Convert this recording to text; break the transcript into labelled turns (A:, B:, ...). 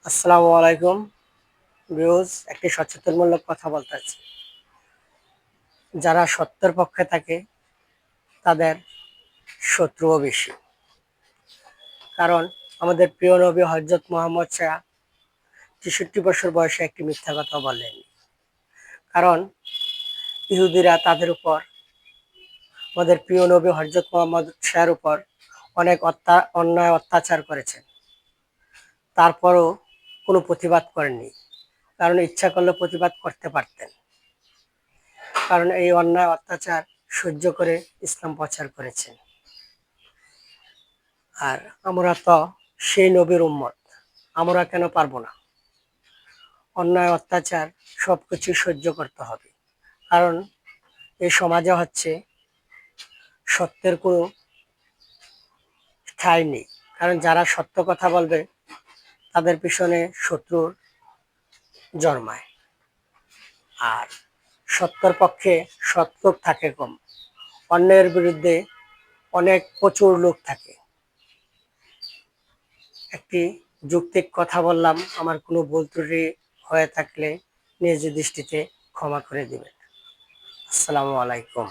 A: আসসালামু আলাইকুম ভিউজ। একটি সচেতনমূলক কথা বলতেছি। যারা সত্যের পক্ষে থাকে তাদের শত্রুও বেশি। কারণ আমাদের প্রিয় নবী হযরত মুহাম্মদ ৬৩ বছর বয়সে একটি মিথ্যা কথা বলেন। কারণ ইহুদিরা তাদের উপর, আমাদের প্রিয় নবী হযরত মুহাম্মদ এর উপর অনেক অন্যায় অত্যাচার করেছেন। তারপরও কোনো প্রতিবাদ করেননি। কারণ ইচ্ছা করলে প্রতিবাদ করতে পারতেন। কারণ এই অন্যায় অত্যাচার সহ্য করে ইসলাম প্রচার করেছেন। আর আমরা তো সেই নবীর উম্মত, আমরা কেন পারবো না? অন্যায় অত্যাচার সবকিছু সহ্য করতে হবে। কারণ এই সমাজে হচ্ছে সত্যের কোনো ঠাঁই নেই। কারণ যারা সত্য কথা বলবে তাদের পিছনে শত্রুর জন্মায়। আর সত্যের পক্ষে সৎ লোক থাকে কম, অন্যের বিরুদ্ধে প্রচুর লোক থাকে। একটি যৌক্তিক কথা বললাম, আমার কোনো ভুল ত্রুটি হয়ে থাকলে নিজ দৃষ্টিতে ক্ষমা করে দিবেন। আসসালামু আলাইকুম।